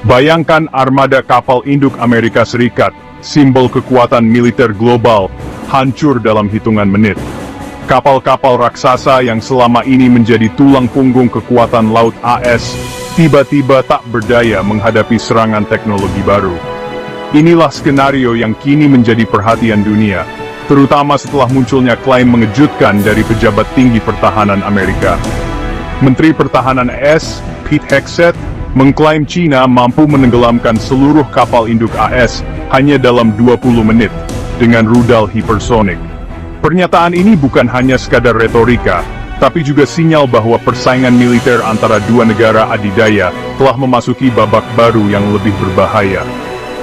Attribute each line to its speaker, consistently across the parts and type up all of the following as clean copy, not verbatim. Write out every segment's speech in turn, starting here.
Speaker 1: Bayangkan armada kapal induk Amerika Serikat, simbol kekuatan militer global, hancur dalam hitungan menit. Kapal-kapal raksasa yang selama ini menjadi tulang punggung kekuatan laut AS, tiba-tiba tak berdaya menghadapi serangan teknologi baru. Inilah skenario yang kini menjadi perhatian dunia, terutama setelah munculnya klaim mengejutkan dari pejabat tinggi pertahanan Amerika. Menteri Pertahanan AS, Pete Hegseth, mengklaim China mampu menenggelamkan seluruh kapal induk AS hanya dalam 20 menit, dengan rudal hipersonik. Pernyataan ini bukan hanya sekadar retorika, tapi juga sinyal bahwa persaingan militer antara dua negara adidaya telah memasuki babak baru yang lebih berbahaya.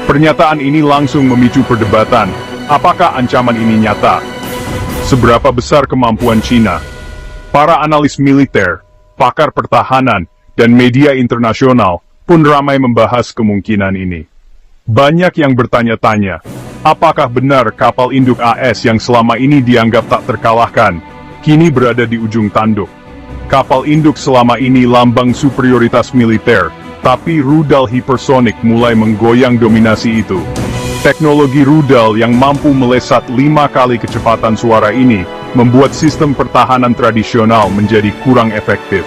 Speaker 1: Pernyataan ini langsung memicu perdebatan, apakah ancaman ini nyata? Seberapa besar kemampuan China? Para analis militer, pakar pertahanan, dan media internasional pun ramai membahas kemungkinan ini. Banyak yang bertanya-tanya, apakah benar kapal induk AS yang selama ini dianggap tak terkalahkan, kini berada di ujung tanduk? Kapal induk selama ini lambang superioritas militer, tapi rudal hipersonik mulai menggoyang dominasi itu. Teknologi rudal yang mampu melesat 5 kali kecepatan suara ini, membuat sistem pertahanan tradisional menjadi kurang efektif.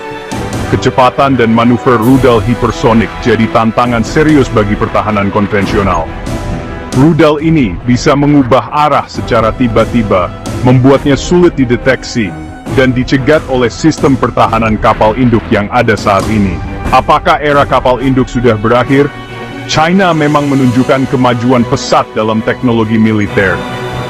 Speaker 1: Kecepatan dan manuver rudal hipersonik jadi tantangan serius bagi pertahanan konvensional. Rudal ini bisa mengubah arah secara tiba-tiba, membuatnya sulit dideteksi, dan dicegat oleh sistem pertahanan kapal induk yang ada saat ini. Apakah era kapal induk sudah berakhir? China memang menunjukkan kemajuan pesat dalam teknologi militer.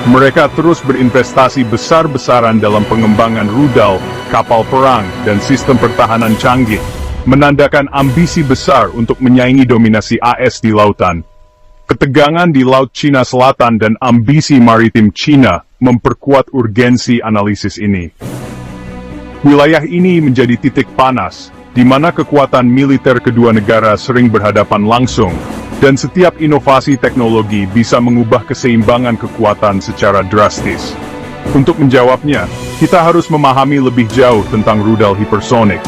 Speaker 1: Mereka terus berinvestasi besar-besaran dalam pengembangan rudal, kapal perang, dan sistem pertahanan canggih, menandakan ambisi besar untuk menyaingi dominasi AS di lautan. Ketegangan di Laut Cina Selatan dan ambisi maritim China memperkuat urgensi analisis ini. Wilayah ini menjadi titik panas, di mana kekuatan militer kedua negara sering berhadapan langsung, dan setiap inovasi teknologi bisa mengubah keseimbangan kekuatan secara drastis. Untuk menjawabnya, kita harus memahami lebih jauh tentang rudal hipersonik.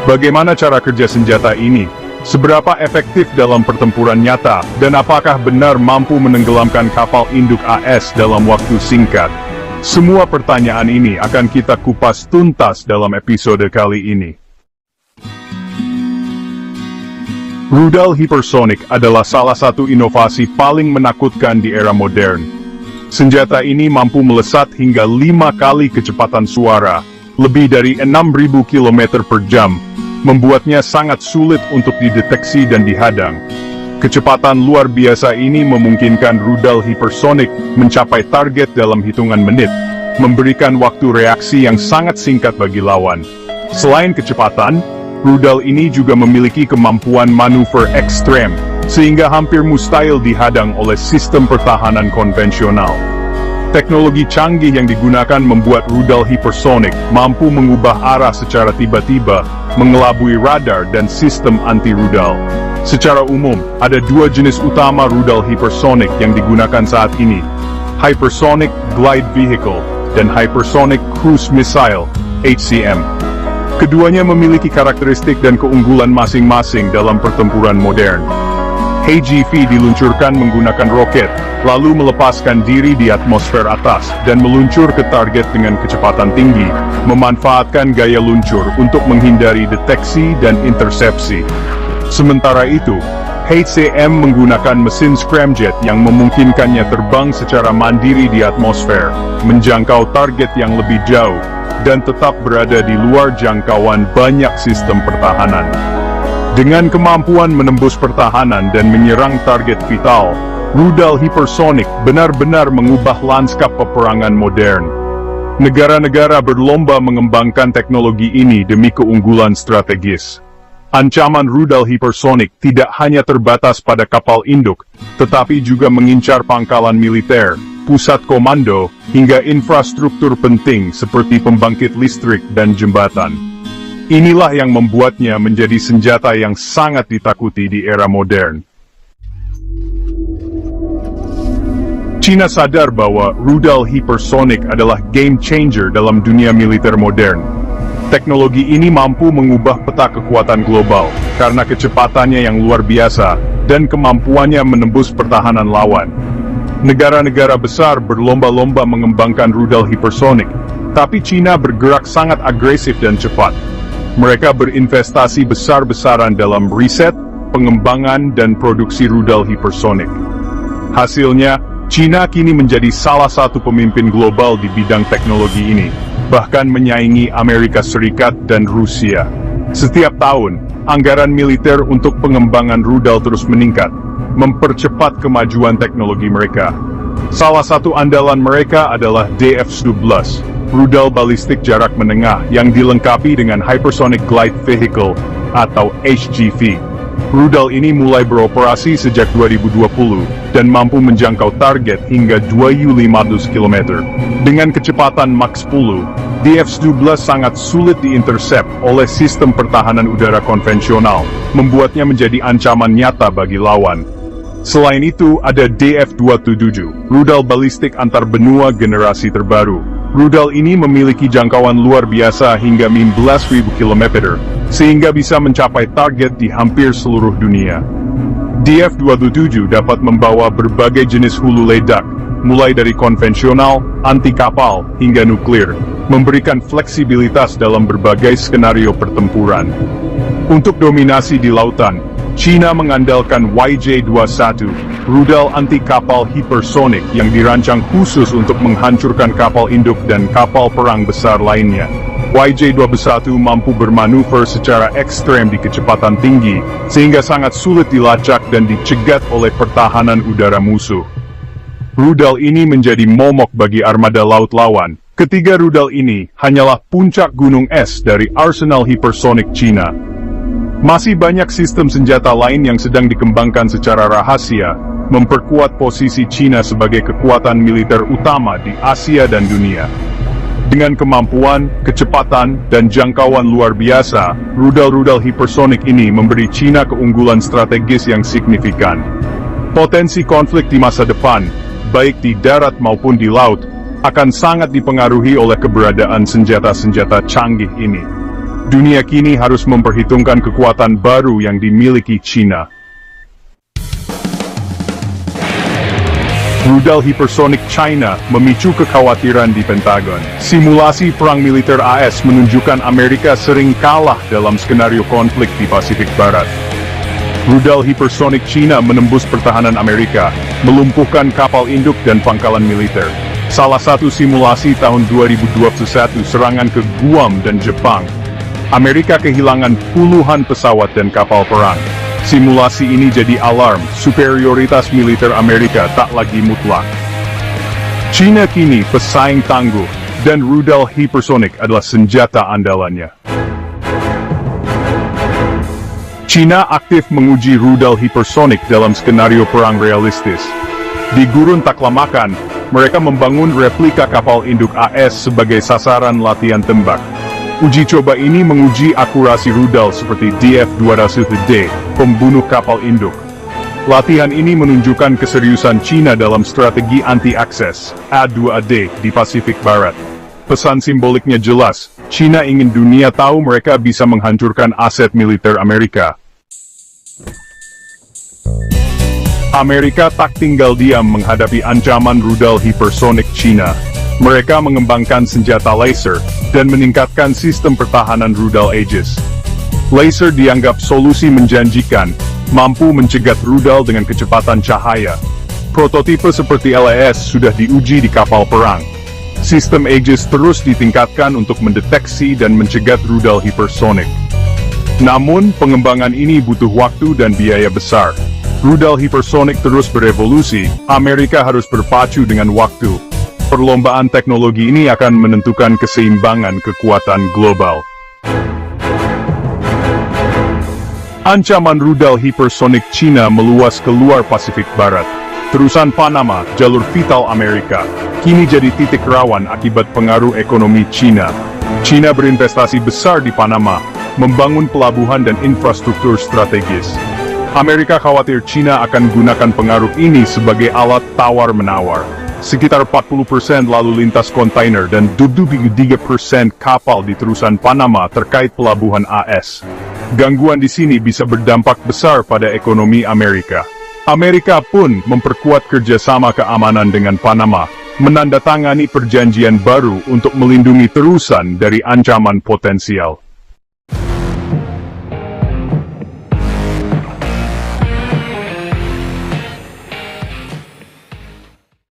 Speaker 1: Bagaimana cara kerja senjata ini? Seberapa efektif dalam pertempuran nyata? Dan apakah benar mampu menenggelamkan kapal induk AS dalam waktu singkat? Semua pertanyaan ini akan kita kupas tuntas dalam episode kali ini. Rudal hipersonik adalah salah satu inovasi paling menakutkan di era modern. Senjata ini mampu melesat hingga 5 kali kecepatan suara, lebih dari 6.000 km per jam, membuatnya sangat sulit untuk dideteksi dan dihadang. Kecepatan luar biasa ini memungkinkan rudal hipersonik mencapai target dalam hitungan menit, memberikan waktu reaksi yang sangat singkat bagi lawan. Selain kecepatan, rudal ini juga memiliki kemampuan manuver ekstrem, sehingga hampir mustahil dihadang oleh sistem pertahanan konvensional. Teknologi canggih yang digunakan membuat rudal hipersonik mampu mengubah arah secara tiba-tiba, mengelabui radar dan sistem anti-rudal. Secara umum, ada 2 jenis utama rudal hipersonik yang digunakan saat ini: Hypersonic Glide Vehicle dan Hypersonic Cruise Missile, HCM. Keduanya memiliki karakteristik dan keunggulan masing-masing dalam pertempuran modern. HGV diluncurkan menggunakan roket, lalu melepaskan diri di atmosfer atas, dan meluncur ke target dengan kecepatan tinggi, memanfaatkan gaya luncur untuk menghindari deteksi dan intersepsi. Sementara itu, HCM menggunakan mesin scramjet yang memungkinkannya terbang secara mandiri di atmosfer, menjangkau target yang lebih jauh, dan tetap berada di luar jangkauan banyak sistem pertahanan. Dengan kemampuan menembus pertahanan dan menyerang target vital, rudal hipersonik benar-benar mengubah lanskap peperangan modern. Negara-negara berlomba mengembangkan teknologi ini demi keunggulan strategis. Ancaman rudal hipersonik tidak hanya terbatas pada kapal induk, tetapi juga mengincar pangkalan militer, pusat komando, hingga infrastruktur penting seperti pembangkit listrik dan jembatan. Inilah yang membuatnya menjadi senjata yang sangat ditakuti di era modern. China sadar bahwa rudal hipersonik adalah game changer dalam dunia militer modern. Teknologi ini mampu mengubah peta kekuatan global, karena kecepatannya yang luar biasa, dan kemampuannya menembus pertahanan lawan. Negara-negara besar berlomba-lomba mengembangkan rudal hipersonik, tapi China bergerak sangat agresif dan cepat. Mereka berinvestasi besar-besaran dalam riset, pengembangan, dan produksi rudal hipersonik. Hasilnya, China kini menjadi salah satu pemimpin global di bidang teknologi ini, bahkan menyaingi Amerika Serikat dan Rusia. Setiap tahun, anggaran militer untuk pengembangan rudal terus meningkat, mempercepat kemajuan teknologi mereka. Salah satu andalan mereka adalah DF-12, rudal balistik jarak menengah yang dilengkapi dengan Hypersonic Glide Vehicle atau HGV. Rudal ini mulai beroperasi sejak 2020 dan mampu menjangkau target hingga 2.500 km. Dengan kecepatan Mach 10, DF-12 sangat sulit diintercept oleh sistem pertahanan udara konvensional, membuatnya menjadi ancaman nyata bagi lawan. Selain itu, ada DF-27, rudal balistik antar benua generasi terbaru. Rudal ini memiliki jangkauan luar biasa hingga 15.000 km, sehingga bisa mencapai target di hampir seluruh dunia. DF-27 dapat membawa berbagai jenis hulu ledak, mulai dari konvensional, anti-kapal, hingga nuklir, memberikan fleksibilitas dalam berbagai skenario pertempuran. Untuk dominasi di lautan, China mengandalkan YJ-21, rudal anti-kapal hipersonik yang dirancang khusus untuk menghancurkan kapal induk dan kapal perang besar lainnya. YJ-21 mampu bermanuver secara ekstrem di kecepatan tinggi, sehingga sangat sulit dilacak dan dicegat oleh pertahanan udara musuh. Rudal ini menjadi momok bagi armada laut lawan. Ketiga rudal ini hanyalah puncak gunung es dari arsenal hipersonik China. Masih banyak sistem senjata lain yang sedang dikembangkan secara rahasia, memperkuat posisi China sebagai kekuatan militer utama di Asia dan dunia. Dengan kemampuan, kecepatan, dan jangkauan luar biasa, rudal-rudal hipersonik ini memberi China keunggulan strategis yang signifikan. Potensi konflik di masa depan, baik di darat maupun di laut, akan sangat dipengaruhi oleh keberadaan senjata-senjata canggih ini. Dunia kini harus memperhitungkan kekuatan baru yang dimiliki China. Rudal hipersonik China memicu kekhawatiran di Pentagon. Simulasi perang militer AS menunjukkan Amerika sering kalah dalam skenario konflik di Pasifik Barat. Rudal hipersonik China menembus pertahanan Amerika, melumpuhkan kapal induk dan pangkalan militer. Salah satu simulasi tahun 2021 serangan ke Guam dan Jepang. Amerika kehilangan puluhan pesawat dan kapal perang. Simulasi ini jadi alarm, superioritas militer Amerika tak lagi mutlak. China kini pesaing tangguh, dan rudal hipersonik adalah senjata andalannya. China aktif menguji rudal hipersonik dalam skenario perang realistis. Di gurun Taklamakan, mereka membangun replika kapal induk AS sebagai sasaran latihan tembak. Uji coba ini menguji akurasi rudal seperti DF-200D, pembunuh kapal induk. Latihan ini menunjukkan keseriusan China dalam strategi anti-akses, A2AD, di Pasifik Barat. Pesan simboliknya jelas, China ingin dunia tahu mereka bisa menghancurkan aset militer Amerika. Amerika tak tinggal diam menghadapi ancaman rudal hipersonik China. Mereka mengembangkan senjata laser, dan meningkatkan sistem pertahanan rudal Aegis. Laser dianggap solusi menjanjikan, mampu mencegat rudal dengan kecepatan cahaya. Prototipe seperti LAS sudah diuji di kapal perang. Sistem Aegis terus ditingkatkan untuk mendeteksi dan mencegat rudal hipersonik. Namun, pengembangan ini butuh waktu dan biaya besar. Rudal hipersonik terus berevolusi, Amerika harus berpacu dengan waktu. Perlombaan teknologi ini akan menentukan keseimbangan kekuatan global. Ancaman rudal hipersonik China meluas ke luar Pasifik Barat. Terusan Panama, jalur vital Amerika, kini jadi titik rawan akibat pengaruh ekonomi China. China berinvestasi besar di Panama, membangun pelabuhan dan infrastruktur strategis. Amerika khawatir China akan gunakan pengaruh ini sebagai alat tawar-menawar. Sekitar 40% lalu lintas kontainer dan 23% kapal di terusan Panama terkait pelabuhan AS. Gangguan di sini bisa berdampak besar pada ekonomi Amerika. Amerika pun memperkuat kerjasama keamanan dengan Panama, menandatangani perjanjian baru untuk melindungi terusan dari ancaman potensial.